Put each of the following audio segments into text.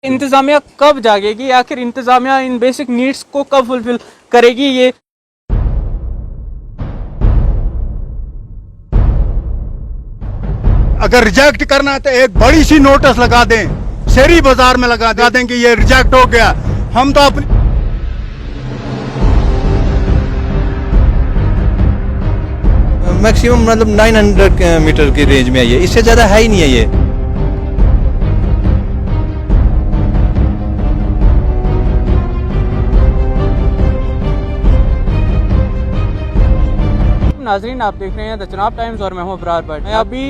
इंतजामिया कब जागेगी, आखिर इंतजामिया इन बेसिक नीड्स को कब फुलफिल करेगी? ये अगर रिजेक्ट करना है तो एक बड़ी सी नोटिस लगा दें, शहरी बाजार में लगा दें कि ये रिजेक्ट हो गया। हम तो अपनी मैक्सिमम मतलब 900 मीटर की रेंज में है, ये इससे ज़्यादा है ही नहीं है ये। नाजरीन, आप देख रहे हैं द चनाब टाइम्स और मैं हूं अबरार भट्ट। मैं अभी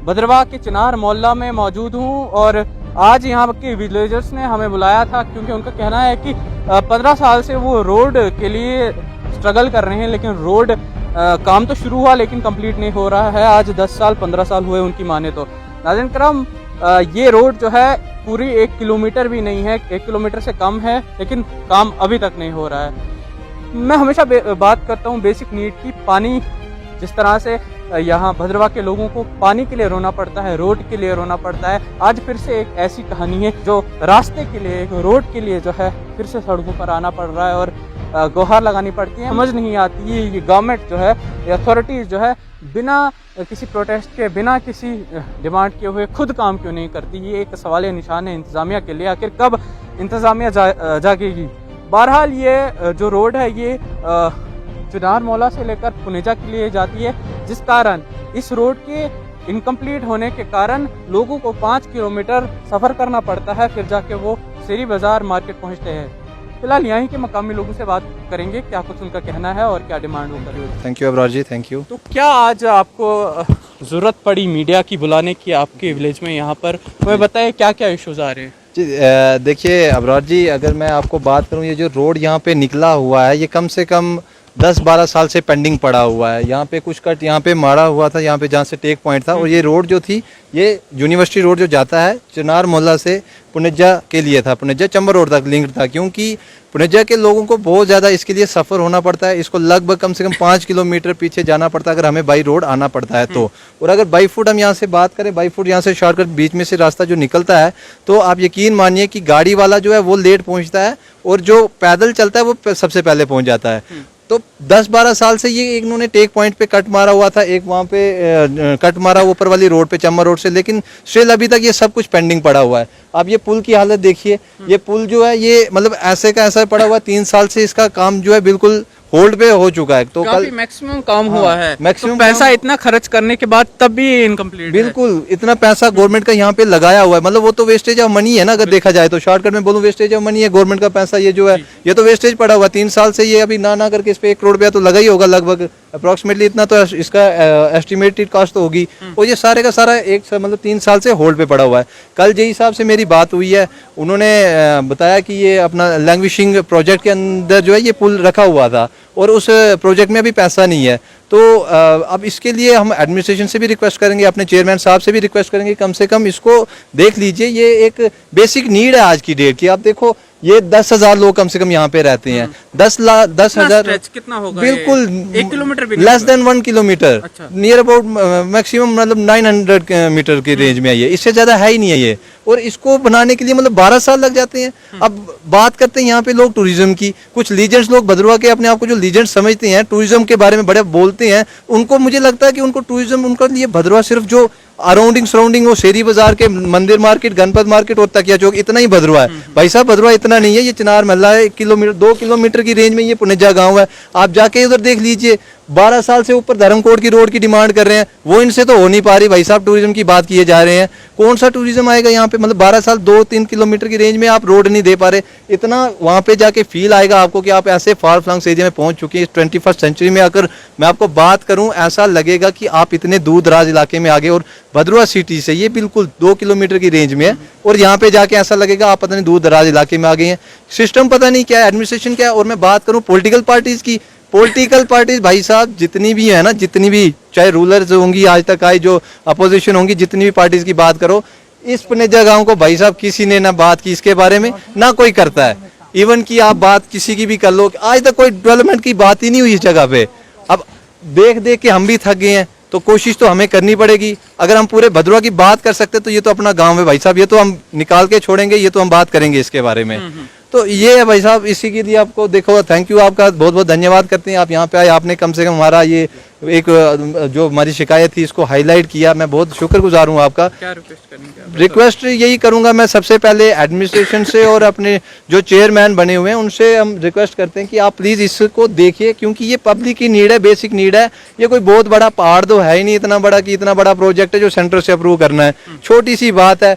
भद्रवाह के चिनार मोहल्ला में मौजूद हूं और आज यहाँ के विलेजर्स ने हमें बुलाया था क्योंकि उनका कहना है कि 15 साल से वो रोड के लिए स्ट्रगल कर रहे हैं, लेकिन रोड काम तो शुरू हुआ लेकिन कंप्लीट नहीं हो रहा है। आज 10 साल 15 साल हुए उनकी माने तो। नाज़रीन करम, ये रोड जो है पूरी 1 किलोमीटर भी नहीं है, 1 किलोमीटर से कम है, लेकिन काम अभी तक नहीं हो रहा है। मैं हमेशा बात करता हूँ बेसिक नीड की। पानी, जिस तरह से यहाँ भद्रवाह के लोगों को पानी के लिए रोना पड़ता है, रोड के लिए रोना पड़ता है, आज फिर से एक ऐसी कहानी है जो रास्ते के लिए, एक रोड के लिए जो है फिर से सड़कों पर आना पड़ रहा है और गुहार लगानी पड़ती है। समझ नहीं आती है ये गवर्नमेंट जो है, अथॉरिटीज़ जो है, बिना किसी प्रोटेस्ट के, बिना किसी डिमांड किए हुए खुद काम क्यों नहीं करती। ये एक सवाल निशान है इंतज़ामिया के लिए। आखिर कब इंतज़ामिया जागेगी? बहरहाल ये जो रोड है ये चिनार मोहल्ला से लेकर पुनेजा के लिए जाती है, जिस कारण इस रोड के इनकम्प्लीट होने के कारण लोगों को 5 किलोमीटर सफ़र करना पड़ता है, फिर जाके वो शहरी बाजार मार्केट पहुंचते हैं। फिलहाल यहीं के मकामी लोगों से बात करेंगे, क्या कुछ उनका कहना है और क्या डिमांड वो कर। Thank you Abrar ji, thank you. तो क्या आज आपको ज़रूरत पड़ी मीडिया की बुलाने की आपके विलेज में यहाँ पर? हमें बताएं क्या क्या इश्यूज़ आ रहे हैं। जी देखिए अबरार जी, अगर मैं आपको बात करूँ, ये जो रोड यहाँ पे निकला हुआ है ये कम से कम 10-12 साल से पेंडिंग पड़ा हुआ है। यहाँ पे कुछ कट यहाँ पे मारा हुआ था, यहाँ पे जहाँ से टेक पॉइंट था, और ये रोड जो थी ये यूनिवर्सिटी रोड जो जाता है चिनार मोहल्ला से पुनेजा के लिए था, पुनेजा चंबर रोड तक लिंक था, क्योंकि पुनेजा के लोगों को बहुत ज़्यादा इसके लिए सफ़र होना पड़ता है। इसको लगभग कम से कम 5 किलोमीटर पीछे जाना पड़ता है अगर हमें बाई रोड आना पड़ता है तो। और अगर बाई फुट हम यहाँ से बात करें, बाई फुट यहाँ से शॉर्टकट बीच में से रास्ता जो निकलता है, तो आप यकीन मानिए कि गाड़ी वाला जो है वो लेट पहुँचता है और जो पैदल चलता है वो सबसे पहले पहुँच जाता है। तो 10-12 साल से ये इन्होंने टेक पॉइंट पे कट मारा हुआ था, एक वहाँ पे कट मारा ऊपर वाली रोड पे चम्बर रोड से, लेकिन स्टिल अभी तक ये सब कुछ पेंडिंग पड़ा हुआ है। अब ये पुल की हालत देखिए, ये पुल जो है ये मतलब ऐसे का ऐसा पड़ा हुआ है। 3 साल से इसका काम जो है बिल्कुल होल्ड पे हो चुका है। तो कल मैक्सिमम काम हुआ है, मैक्सिमम तो पैसा इतना खर्च करने के बाद तब भी इनकम्प्लीट। बिल्कुल, इतना पैसा गवर्नमेंट का यहाँ पे लगाया हुआ है, मतलब वो तो वेस्टेज ऑफ मनी है ना। अगर देखा जाए तो शॉर्टकट में बोलूं, वेस्टेज ऑफ मनी है गवर्नमेंट का पैसा। ये जो है ये तो वेस्टेज पड़ा हुआ 3 साल से। ये अभी ना करके इस पे 1 करोड़ रुपया तो लगा ही होगा लगभग, अप्रोक्सीमेटली इतना तो इसका एस्टिमेटेड कॉस्ट तो होगी। और ये सारे का सारा मतलब 3 साल से होल्ड पे पड़ा हुआ है। कल जेई साहब से मेरी बात हुई है, उन्होंने बताया कि ये अपना लैंग्वेजिंग प्रोजेक्ट के अंदर जो है ये पुल रखा हुआ था और उस प्रोजेक्ट में अभी पैसा नहीं है। तो अब इसके लिए हम एडमिनिस्ट्रेशन से भी रिक्वेस्ट करेंगे, अपने चेयरमैन साहब से भी रिक्वेस्ट करेंगे, कम से कम इसको देख लीजिए। ये एक बेसिक नीड है आज की डेट की। आप देखो ये 10,000 लोग कम से कम यहाँ पे रहते हैं। 10,000 कितना होगा? बिल्कुल 1 किलोमीटर भी लेस देन 1 किलोमीटर, अच्छा। नियर अबाउट मैक्सिमम मतलब 900 मीटर की रेंज में है ये, इससे ज्यादा है ही नहीं है ये। और इसको बनाने के लिए मतलब 12 साल लग जाते हैं। अब बात करते हैं यहाँ पे लोग टूरिज्म की, कुछ लीजेंड्स लोग भद्रवाह के अपने आप को जो लीजेंड्स समझते हैं, टूरिज्म के बारे में बड़े बोलते हैं, उनको मुझे लगता है कि उनको टूरिज्म, उनका लिए भद्रवाह सिर्फ जो अराउंडिंग सराउंडिंग वो शेरी बाजार के मंदिर मार्केट, गणपत मार्केट और तकिया चौक, इतना ही भद्रवाह है। भाई साहब भद्रवाह इतना नहीं है, ये चिनार मोहल्ला है, 1 किलोमीटर 2 किलोमीटर की रेंज में ये पुनेजा गांव है। आप जाके उधर देख लीजिए, 12 साल से ऊपर धर्मकोट की रोड की डिमांड कर रहे हैं, वो इनसे तो हो नहीं पा रही। भाई साहब टूरिज्म की बात किए जा रहे हैं, कौन सा टूरिज्म आएगा यहाँ पे? मतलब 12 साल 2-3 किलोमीटर की रेंज में आप रोड नहीं दे पा रहे। इतना वहाँ पे जाके फील आएगा आपको कि आप ऐसे फार फ्लंग्स एरिया में पहुंच चुके हैं। 21st सेंचुरी में अगर मैं आपको बात करूं, ऐसा लगेगा कि आप इतने दूर दराज इलाके में आ गए। और भद्रवाह सिटी से ये बिल्कुल 2 किलोमीटर की रेंज में है और यहाँ पे जाके ऐसा लगेगा आप पता नहीं दूर दराज इलाके में आ गए हैं। सिस्टम पता नहीं क्या है, एडमिनिस्ट्रेशन क्या है। और मैं बात करूँ पॉलिटिकल पार्टीज की, पॉलिटिकल पार्टीज भाई साहब जितनी भी है ना, जितनी भी चाहे रूलर्स होंगी आज तक आई, जो अपोजिशन होंगी, जितनी भी पार्टीज की बात करो, इस पुनेजा गांव को भाई साहब किसी ने ना बात की इसके बारे में, ना कोई करता है। इवन की आप बात किसी की भी कर लो, आज तक कोई डेवलपमेंट की बात ही नहीं हुई इस जगह पे। अब देख के हम भी थक गए हैं। तो कोशिश तो हमें करनी पड़ेगी। अगर हम पूरे भद्रवा की बात कर सकते तो ये तो अपना गांव है भाई साहब, ये तो हम निकाल के छोड़ेंगे, ये तो हम बात करेंगे इसके बारे में। तो ये है भाई साहब, इसी के लिए आपको देखो थैंक यू, आपका बहुत बहुत धन्यवाद करते हैं। आप यहाँ पे आए, आपने कम से कम हमारा ये एक जो हमारी शिकायत थी इसको हाईलाइट किया, मैं बहुत शुक्रगुजार हूँ आपका। क्या रिक्वेस्ट करेंगे आप? रिक्वेस्ट यही करूंगा मैं सबसे पहले एडमिनिस्ट्रेशन से और अपने जो चेयरमैन बने हुए हैं उनसे हम रिक्वेस्ट करते हैं कि आप प्लीज़ इसको देखिए, क्योंकि ये पब्लिक की नीड है, बेसिक नीड है। ये कोई बहुत बड़ा पहाड़ तो है ही नहीं इतना बड़ा कि इतना बड़ा प्रोजेक्ट है जो सेंटर से अप्रूव करना है, छोटी सी बात है।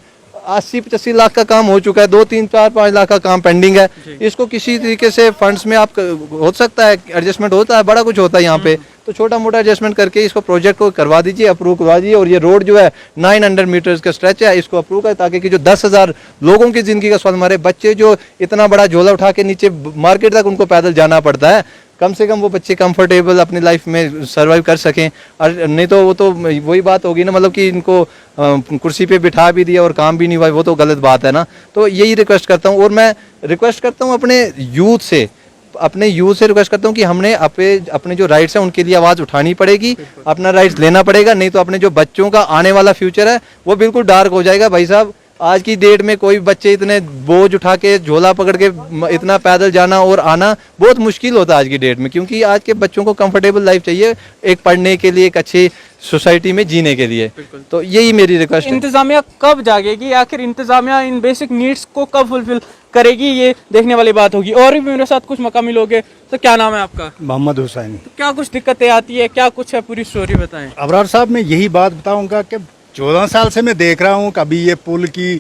80-85 लाख का काम हो चुका है, 2-3-4-5 लाख का काम पेंडिंग है। इसको किसी तरीके से फंड्स में आप हो सकता है एडजस्टमेंट होता है, बड़ा कुछ होता है यहाँ पे, तो छोटा मोटा एडजस्टमेंट करके इसको प्रोजेक्ट को करवा दीजिए, अप्रूव करवा दीजिए। और ये रोड जो है 900 मीटर्स का स्ट्रेच है, इसको अप्रूव करें ताकि कि जो 10,000 लोगों की जिंदगी का सवाल, हमारे बच्चे जो इतना बड़ा झोला उठा के नीचे मार्केट तक उनको पैदल जाना पड़ता है, कम से कम वो बच्चे कंफर्टेबल अपनी लाइफ में सरवाइव कर सकें। और नहीं तो वो तो वही बात होगी ना, मतलब कि इनको कुर्सी पे बिठा भी दिया और काम भी नहीं हुआ, वो तो गलत बात है ना। तो यही रिक्वेस्ट करता हूँ, और मैं रिक्वेस्ट करता हूँ अपने यूथ से रिक्वेस्ट करता हूँ कि हमने अपने जो राइट्स हैं उनके लिए आवाज़ उठानी पड़ेगी, अपना राइट्स लेना पड़ेगा, नहीं तो अपने जो बच्चों का आने वाला फ्यूचर है वो बिल्कुल डार्क हो जाएगा भाई साहब। आज की डेट में कोई बच्चे इतने बोझ उठा के झोला पकड़ के इतना पैदल जाना और आना बहुत मुश्किल होता है आज की डेट में, क्योंकि आज के बच्चों को कंफर्टेबल लाइफ चाहिए, एक पढ़ने के लिए, एक अच्छी सोसाइटी में जीने के लिए। तो यही मेरी रिक्वेस्ट है। इंतजामिया कब जागेगी, आखिर इंतजामिया इन बेसिक नीड्स को कब फुलफिल करेगी, ये देखने वाली बात होगी। और भी मेरे साथ कुछ मकामी लोग हैं। तो क्या नाम है आपका? मोहम्मद हुसैन। तो क्या कुछ दिक्कतें आती है, क्या कुछ है, पूरी स्टोरी बताएं। अबरार साहब, मैं यही बात बताऊंगा कि 14 साल से मैं देख रहा हूं, कभी ये पुल की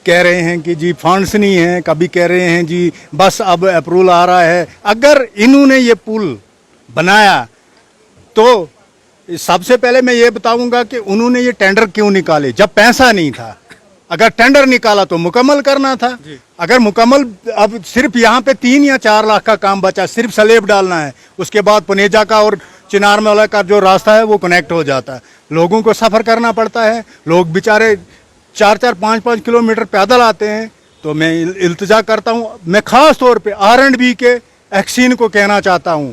कह रहे हैं कि जी फंड्स नहीं है, कभी कह रहे हैं जी बस अब अप्रूवल आ रहा है। अगर इन्होंने ये पुल बनाया तो सबसे पहले मैं ये बताऊंगा कि उन्होंने ये टेंडर क्यों निकाले जब पैसा नहीं था। अगर टेंडर निकाला तो मुकम्मल करना था। अगर मुकम्मल, अब सिर्फ यहाँ पे 3 या 4 लाख का काम बचा, सिर्फ स्लेब डालना है, उसके बाद पुनेजा का और चिनार वाला का जो रास्ता है वो कनेक्ट हो जाता है। लोगों को सफ़र करना पड़ता है, लोग बेचारे 4-4, 5-5 किलोमीटर पैदल आते हैं। तो मैं इल्तिजा करता हूँ, मैं ख़ास तौर पे R&B के एक्सीन को कहना चाहता हूँ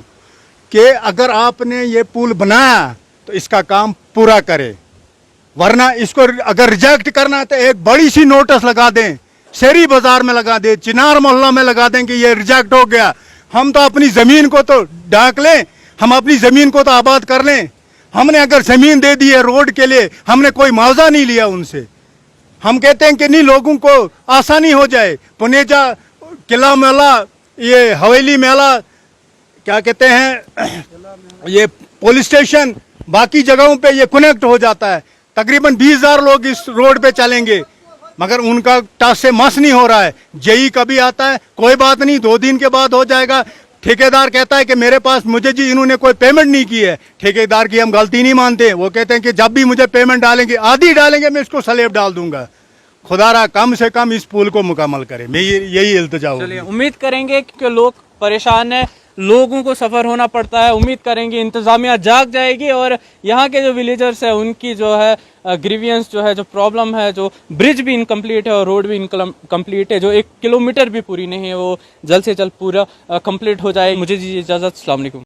कि अगर आपने ये पुल बनाया तो इसका काम पूरा करे, वरना इसको अगर रिजेक्ट करना है तो एक बड़ी सी नोटिस लगा दें, शहरी बाजार में लगा दें, चिनार मोहल्ला में लगा दें कि ये रिजेक्ट हो गया। हम तो अपनी ज़मीन को तो ढांक लें, हम अपनी ज़मीन को तो आबाद कर लें। हमने अगर ज़मीन दे दी है रोड के लिए, हमने कोई मुआवजा नहीं लिया उनसे। हम कहते हैं कि नहीं, लोगों को आसानी हो जाए, पुनेजा, किला मेला, ये हवेली मेला, क्या कहते हैं, ये पुलिस स्टेशन, बाकी जगहों पे ये कनेक्ट हो जाता है। तकरीबन 20,000 लोग इस रोड पे चलेंगे, मगर उनका टस से मस नहीं हो रहा है। जेई कभी आता है, कोई बात नहीं, 2 दिन के बाद हो जाएगा। ठेकेदार कहता है कि मेरे पास, मुझे जी इन्होंने कोई पेमेंट नहीं की है। ठेकेदार की हम गलती नहीं मानते, वो कहते हैं कि जब भी मुझे पेमेंट डालेंगे, आधी डालेंगे, मैं इसको स्लेब डाल दूंगा। खुदारा कम से कम इस पुल को मुकम्मल करें, मैं यही इल्तिजा हूं। चलिए, उम्मीद करेंगे कि लोग परेशान हैं, लोगों को सफ़र होना पड़ता है। उम्मीद करेंगे इंतज़ामिया जाग जाएगी और यहाँ के जो विलेजर्स हैं उनकी जो है ग्रीवियंस जो है, जो प्रॉब्लम है, जो ब्रिज भी इनकम्प्लीट है और रोड भी इनकम्प्लीट है, जो 1 किलोमीटर भी पूरी नहीं है, वो जल्द से जल्द पूरा कंप्लीट हो जाए। मुझे दीजिए इजाज़त। अस्सलाम वालेकुम।